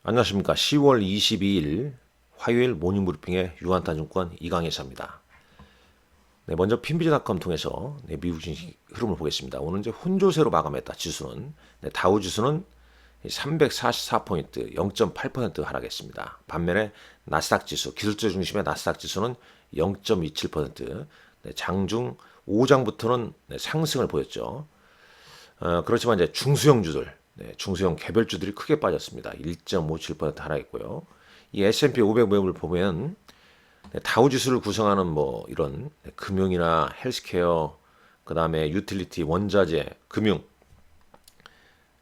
안녕하십니까. 10월 22일 화요일 모닝브리핑의 유한타증권 이강희사입니다. 네, 먼저 핀비즈닷컴 통해서 미국 증시 흐름을 보겠습니다. 오늘 이제 혼조세로 마감했다. 지수는 다우 지수는 344포인트, 0.8% 하락했습니다. 반면에 나스닥 지수, 기술주 중심의 나스닥 지수는 0.27%, 장중 5장부터는 상승을 보였죠. 그렇지만 이제 중수형주들, 중소형 개별주들이 크게 빠졌습니다. 1.57% 하락했고요. 이 S&P 500 매물을 보면 다우 지수를 구성하는 뭐 이런 금융이나 헬스케어, 그 다음에 유틸리티, 원자재, 금융,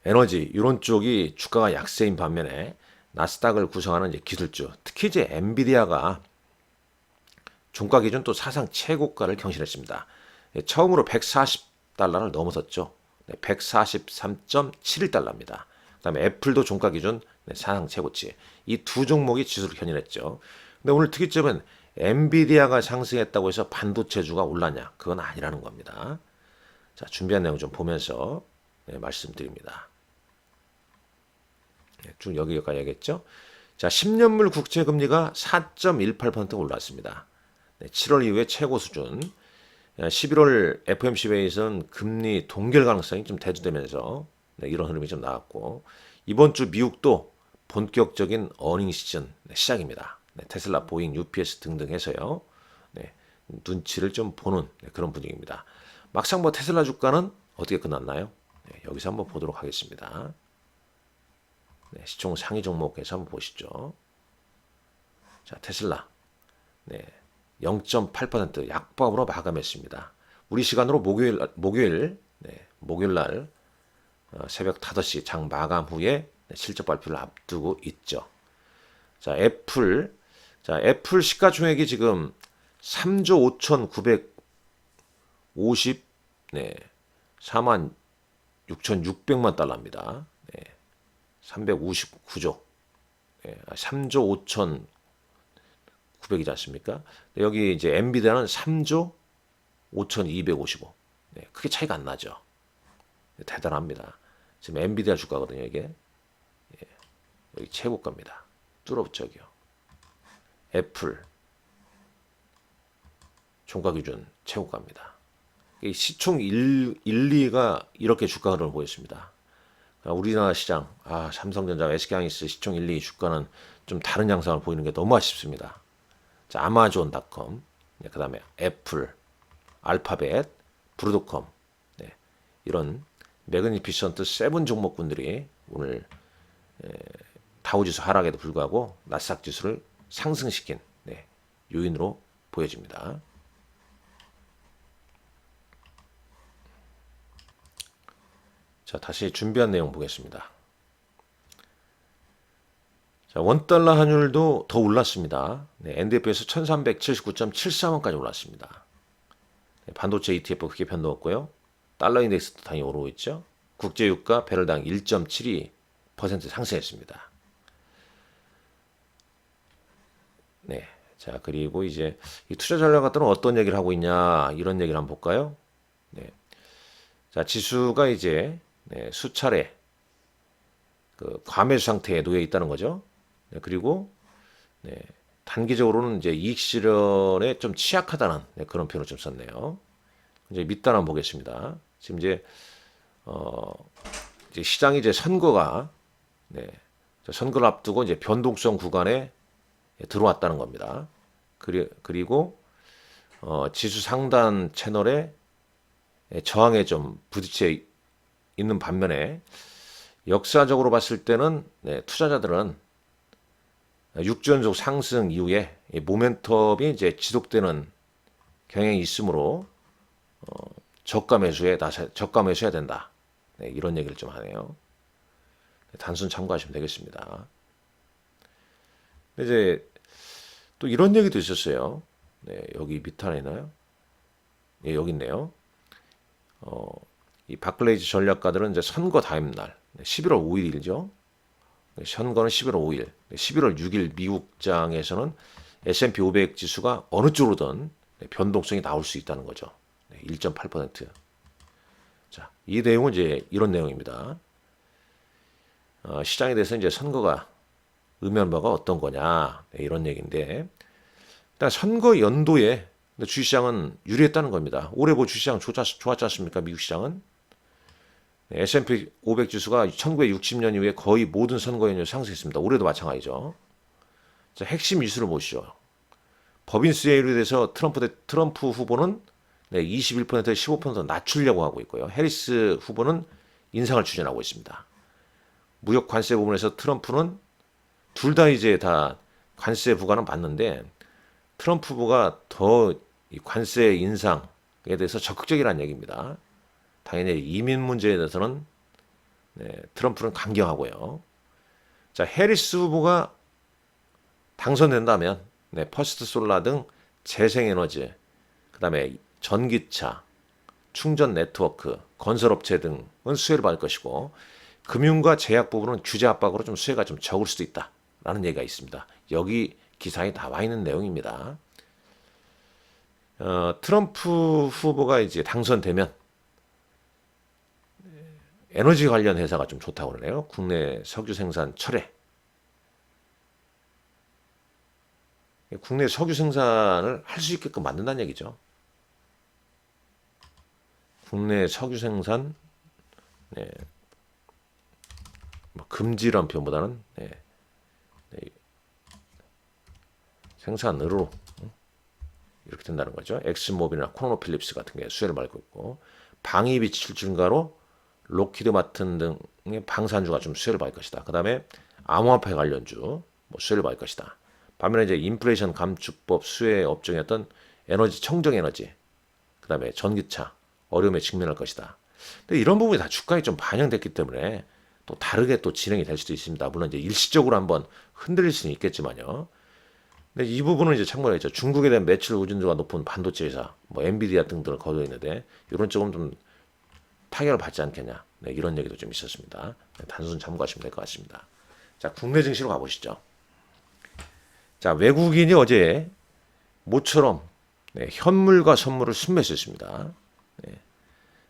에너지 이런 쪽이 주가가 약세인 반면에 나스닥을 구성하는 이제 기술주, 특히 이제 엔비디아가 종가 기준 또 사상 최고가를 경신했습니다. 처음으로 140달러를 넘어섰죠. 143.71달러입니다. 그다음에 애플도 종가 기준 사상 최고치. 이 두 종목이 지수를 견인했죠. 근데 오늘 특이점은 엔비디아가 상승했다고 해서 반도체주가 올랐냐? 그건 아니라는 겁니다. 자, 준비한 내용 좀 보면서 말씀드립니다. 쭉 여기까지 하겠죠. 자, 10년물 국채 금리가 4.18% 올랐습니다. 7월 이후에 최고 수준. 11월 FOMC 회의에서는 금리 동결 가능성이 좀 대두되면서 이런 흐름이 좀 나왔고, 이번 주 미국도 본격적인 어닝 시즌 시작입니다. 테슬라, 보잉, UPS 등등 해서요. 눈치를 좀 보는 그런 분위기입니다. 막상 뭐 테슬라 주가는 어떻게 끝났나요? 여기서 한번 보도록 하겠습니다. 시총 상위 종목에서 한번 보시죠. 자, 테슬라. 0.8% 약보합으로 마감했습니다. 우리 시간으로 목요일 날 새벽 5시 장 마감 후에 실적 발표를 앞두고 있죠. 자, 애플 시가총액이 지금 3조 5,950 4만 6,600만 달러입니다. 359조 3조 5,900이지 않습니까? 여기 이제 엔비디아는 3조 5,255. 크게 차이가 안 나죠. 대단합니다. 지금 엔비디아 주가거든요, 이게. 여기 최고가입니다. 뚫어붙여기요. 애플 종가 기준 최고가입니다. 시총 1, 2가 이렇게 주가 흐름을 보였습니다. 우리나라 시장, 삼성전자, SK하이닉스 시총 1, 2 주가는 좀 다른 양상을 보이는 게 너무 아쉽습니다. 자, 아마존닷컴, 그 다음에 애플, 알파벳, 브루드컴, 이런 매그니피션트 7 종목군들이 오늘 다우지수 하락에도 불구하고 나스닥 지수를 상승시킨 요인으로 보여집니다. 자, 다시 준비한 내용 보겠습니다. 자, 원달러 환율도 더 올랐습니다. NDF에서 1379.73원까지 올랐습니다. 반도체 ETF 크게 변동 없고요. 달러 인덱스도 당연히 오르고 있죠. 국제유가 배럴당 1.72% 상승했습니다. 자, 그리고 이제 이 투자 전략가들은 어떤 얘기를 하고 있냐, 이런 얘기를 한번 볼까요? 자, 지수가 이제 수차례 그 과매수 상태에 놓여 있다는 거죠. 그리고 단기적으로는 이제 이익 실현에 좀 취약하다는 그런 표현을 좀 썼네요. 이제 밑단 한번 보겠습니다. 지금 이제 시장이 이제 선거가 선거를 앞두고 이제 변동성 구간에 들어왔다는 겁니다. 그리고 지수 상단 채널에 저항에 좀 부딪혀 있는 반면에 역사적으로 봤을 때는 투자자들은 6주 연속 상승 이후에 모멘텀이 이제 지속되는 경향이 있으므로 저가 매수해야 된다. 이런 얘기를 좀 하네요. 단순 참고하시면 되겠습니다. 이제 또 이런 얘기도 있었어요. 여기 밑단에 있나요? 여기 있네요. 이 바클레이즈 전략가들은 이제 선거 다음 날 11월 5일이죠. 선거는 11월 5일, 11월 6일 미국장에서는 S&P 500 지수가 어느 쪽으로든 변동성이 나올 수 있다는 거죠. 1.8%. 자, 이 내용은 이제 이런 내용입니다. 시장에 대해서 이제 선거가 의미하는 바가 어떤 거냐, 네, 이런 얘기인데, 일단 선거 연도에 주식시장은 유리했다는 겁니다. 올해 뭐 주식시장 좋았지 않습니까? 미국 시장은. 네, S&P 500 지수가 1960년 이후에 거의 모든 선거 연휴 상승했습니다. 올해도 마찬가지죠. 자, 핵심 이슈를 보시죠. 법인 수혜율에 대해서 트럼프 후보는 네, 21%에서 15% 낮추려고 하고 있고요. 해리스 후보는 인상을 추진하고 있습니다. 무역 관세 부분에서 트럼프는 둘 다 이제 다 관세 부과는 받는데 트럼프 후보가 더 관세 인상에 대해서 적극적이라는 얘기입니다. 당연히 이민 문제에 대해서는 네, 트럼프는 강경하고요. 자, 해리스 후보가 당선된다면 네, 퍼스트 솔라 등 재생에너지, 그다음에 전기차, 충전 네트워크, 건설업체 등은 수혜를 받을 것이고 금융과 제약 부분은 규제 압박으로 좀 수혜가 좀 적을 수도 있다라는 얘기가 있습니다. 여기 기사에 나와 있는 내용입니다. 트럼프 후보가 이제 당선되면 에너지 관련 회사가 좀 좋다고 그러네요. 국내 석유 생산 철회. 국내 석유 생산을 할 수 있게끔 만든다는 얘기죠. 국내 석유 생산 네, 뭐 금지란 표현보다는 네, 네, 생산으로 이렇게 된다는 거죠. 엑슨모빌이나 코노노필립스 같은 게 수혜를 받고 있고 방위비 지출 증가로 록히드 마튼 등의 방산주가 좀 수혜를 받을 것이다. 그 다음에 암호화폐 관련주 뭐 수혜를 받을 것이다. 반면에 이제 인플레이션 감축법 수혜 업종이었던 에너지 청정 에너지, 그 다음에 전기차 어려움에 직면할 것이다. 근데 이런 부분이 다 주가에 좀 반영됐기 때문에 또 다르게 또 진행이 될 수도 있습니다. 물론 이제 일시적으로 한번 흔들릴 수는 있겠지만요. 근데 이 부분은 이제 참고로 있죠. 중국에 대한 매출 의존도가 높은 반도체 회사, 뭐 엔비디아 등등을 거두어 있는데 이런 쪽은 좀 타격을 받지 않겠냐. 네, 이런 얘기도 좀 있었습니다. 네, 단순 참고하시면 될 것 같습니다. 자, 국내 증시로 가보시죠. 자, 외국인이 어제 모처럼 네, 현물과 선물을 순매수했습니다. 네.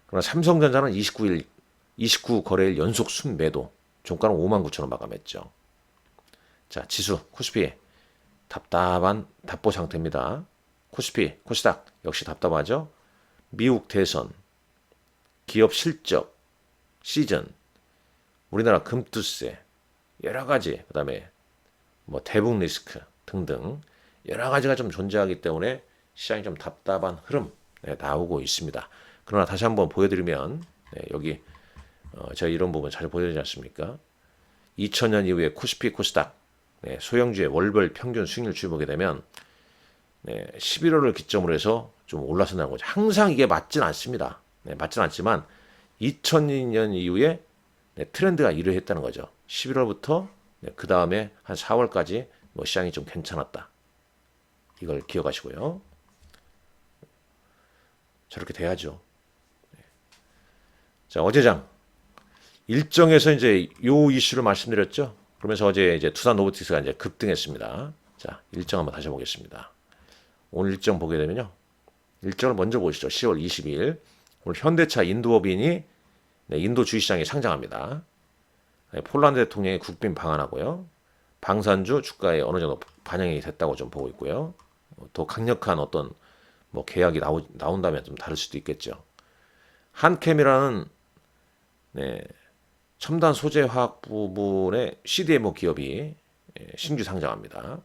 그러나 삼성전자는 29 거래일 연속 순매도, 종가는 59,000원 마감했죠. 자, 지수 코스피 답답한 답보 상태입니다. 코스피, 코스닥 역시 답답하죠. 미국 대선, 기업 실적, 시즌, 우리나라 금투세, 여러 가지, 그다음에 뭐 대북 리스크 등등 여러 가지가 좀 존재하기 때문에 시장이 좀 답답한 흐름 네, 나오고 있습니다. 그러나 다시 한번 보여드리면 네, 여기 제가 이런 부분 잘 보여드리지 않습니까? 2000년 이후에 코스피, 코스닥 네, 소형주의 월별 평균 수익률 추이 보게 되면 네, 11월을 기점으로 해서 좀 올라선다는 거죠. 항상 이게 맞진 않습니다. 네, 맞진 않지만 2002년 이후에 네, 트렌드가 이러했다는 거죠. 11월부터 네, 그 다음에 한 4월까지 뭐 시장이 좀 괜찮았다. 이걸 기억하시고요. 저렇게 돼야죠. 자, 어제장 일정에서 이제 요 이슈를 말씀드렸죠. 그러면서 어제 이제 투산 로보틱스가 이제 급등했습니다. 자, 일정 한번 다시 보겠습니다. 오늘 일정 보게 되면요. 일정을 먼저 보시죠. 10월 22일. 오늘 현대차 인도법인이 네, 인도 주식시장에 상장합니다. 네, 폴란드 대통령이 국빈 방한하고요. 방산주 주가에 어느 정도 반영이 됐다고 좀 보고 있고요. 더 강력한 어떤 뭐 계약이 나온다면 좀 다를 수도 있겠죠. 한캠이라는 네, 첨단 소재 화학 부분의 CDMO 기업이 신규 상장합니다.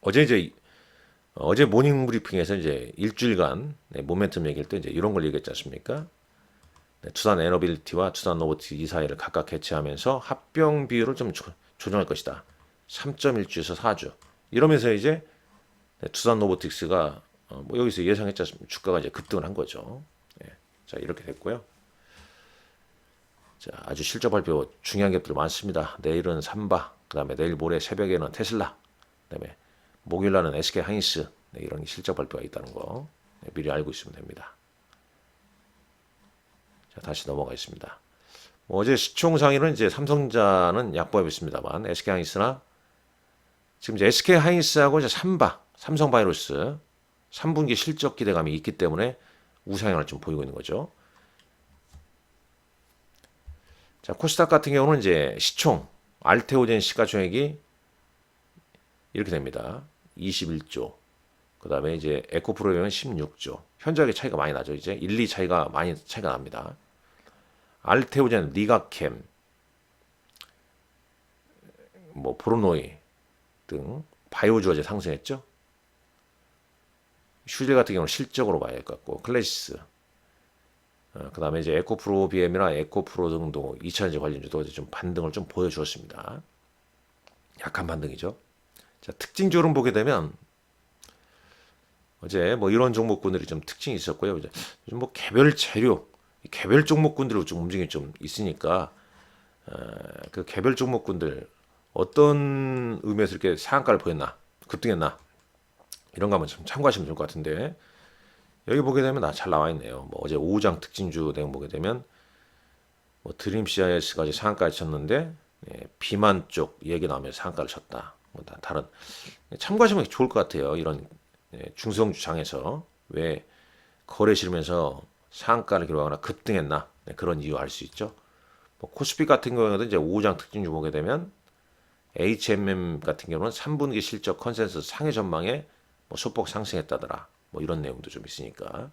어제 모닝 브리핑에서 이제 일주일간 네, 모멘텀 얘기할 때 이제 이런 걸 얘기했지 않습니까? 네, 투산 에너빌리티와 투산 로보틱스 이사회를 각각 개최하면서 합병 비율을 좀 조정할 것이다. 3.1주에서 4주. 이러면서 이제 네, 투산 로보틱스가 뭐 여기서 예상했지 않습니까? 주가가 이제 급등을 한 거죠. 네, 자, 이렇게 됐고요. 자, 아주 실적 발표 중요한 기업들 많습니다. 내일은 삼바, 그다음에 내일 모레 새벽에는 테슬라, 그다음에 목요일날은 SK 하이닉스 네, 이런 실적 발표가 있다는 거 네, 미리 알고 있으면 됩니다. 자, 다시 넘어가겠습니다. 뭐 어제 시총 상위는 이제 삼성전자는 약보합했습니다만 SK 하이닉스나 지금 이제 SK 하이닉스하고 이제 삼성바이오로스 3분기 실적 기대감이 있기 때문에 우상향을 좀 보이고 있는 거죠. 자, 코스닥 같은 경우는 이제 시총 알테오젠 시가총액이 이렇게 됩니다. 21조. 그 다음에 이제 에코프로비엠은 16조. 현저하게 차이가 많이 나죠. 이제 1, 2 차이가 많이 차이가 납니다. 알테오젠, 리가캠, 뭐 브로노이 등 바이오주어제 상승했죠. 슈제 같은 경우는 실적으로 봐야 할 것 같고, 클래시스, 그 다음에 이제 에코프로비엠이나 에코프로 등도 2차전지 관련주도 좀 반등을 좀 보여주었습니다. 약한 반등이죠. 자, 특징적으로 보게 되면 어제 뭐 이런 종목군들이 좀 특징이 있었고요. 이제 뭐 개별 재료, 개별 종목군들로 좀 움직임이 좀 있으니까 그 개별 종목군들 어떤 의미에서 이렇게 상한가를 보였나, 급등했나 이런 거 한번 좀 참고하시면 좋을 것 같은데 여기 보게 되면 잘 나와 있네요. 뭐 어제 오후장 특징주 내용 보게 되면 뭐 드림 CIS까지 상한가를 쳤는데 비만 쪽 얘기 나오면서 상한가를 쳤다. 뭐 다른 참고하시면 좋을 것 같아요. 이런 중성주 장에서 왜 거래 실면서 상한가를 기록하거나 급등했나 그런 이유 알 수 있죠. 뭐 코스피 같은 경우에도 이제 오후장 특징주 보게 되면 HMM 같은 경우는 3분기 실적 컨센서스 상해 전망에 뭐 소폭 상승했다더라. 뭐 이런 내용도 좀 있으니까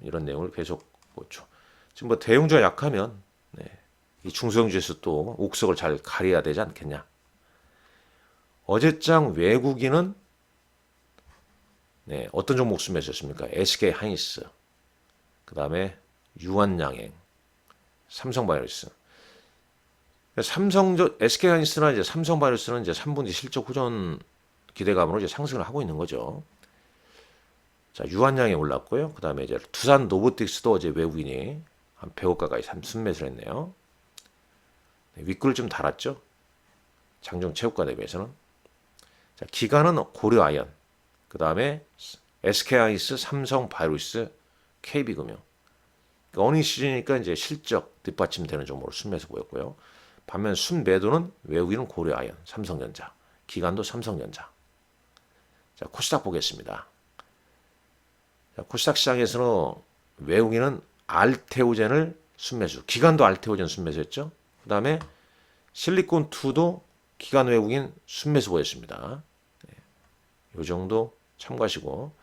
이런 내용을 계속 보죠. 지금 뭐 대형주가 약하면 이 중소형주에서 또 옥석을 잘 가려야 되지 않겠냐. 어제장 외국인은 어떤 종목 수매했습니까? SK 하이닉스, 그 다음에 유한양행, 삼성바이오로스. SK 하이닉스나 이제 삼성바이오로스는 이제 3분기 실적 호전 기대감으로 이제 상승을 하고 있는 거죠. 자, 유한양행 올랐고요. 그 다음에 이제 두산 노보틱스도 어제 외국인이 한 100억 가까이 순매수를 했네요. 윗글을 좀 달았죠. 장중 체육관 대비해서는. 자, 기관은 고려아연, 그 다음에 SK하이닉스, 삼성바이오로스, KB금융. 그러니까 어닝 시즌이니까 이제 실적 뒷받침되는 종목으로 순매수 보였고요. 반면 순매도는 외국인은 고려아연, 삼성전자, 기관도 삼성전자. 자, 코스닥 보겠습니다. 자, 코스닥 시장에서는 외국인은 알테오젠을 순매수, 기관도 알테오젠 순매수했죠. 그 다음에 실리콘2도 기관 외국인 순매수 보였습니다. 이 정도 참고하시고,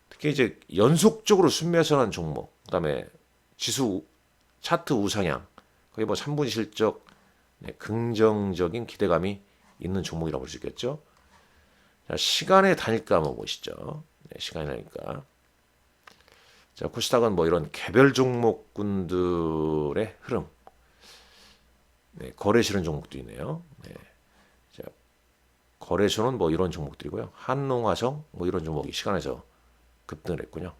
특히 이제 연속적으로 순매수하는 종목, 그 다음에 지수 차트 우상향, 거의 뭐 3분기 실적 긍정적인 기대감이 있는 종목이라고 볼 수 있겠죠. 자, 시간의 단일가 한번 보시죠. 시간의 단일가. 자, 코스닥은 뭐 이런 개별 종목군들의 흐름, 거래 실현 종목도 있네요. 자, 거래소는 뭐 이런 종목들이고요. 한농화성 뭐 이런 종목이 시간에서 급등을 했군요.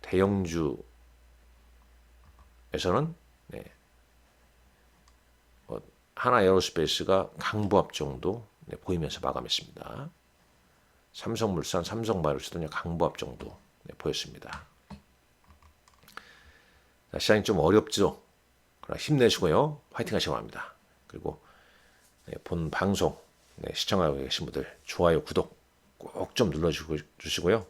대형주에서는 뭐 하나 에어로스페이스가 강보합 정도 보이면서 마감했습니다. 삼성물산, 삼성바이오로스도 강보합 정도 보였습니다. 자, 시장이 좀 어렵죠. 그러나 힘내시고요. 화이팅 하시기 바랍니다. 그리고 본 방송 시청하고 계신 분들 좋아요, 구독 꼭 좀 눌러주시고요.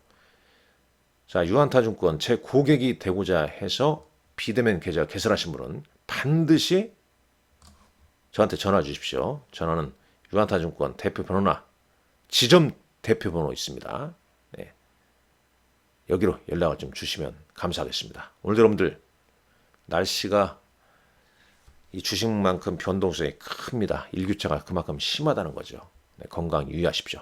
자, 유한타증권 제 고객이 되고자 해서 비대면 계좌 개설하신 분은 반드시 저한테 전화 주십시오. 전화는 유한타증권 대표 번호나 지점 대표 번호 있습니다. 여기로 연락을 좀 주시면 감사하겠습니다. 오늘도 여러분들 날씨가 이 주식만큼 변동성이 큽니다. 일교차가 그만큼 심하다는 거죠. 건강 유의하십시오.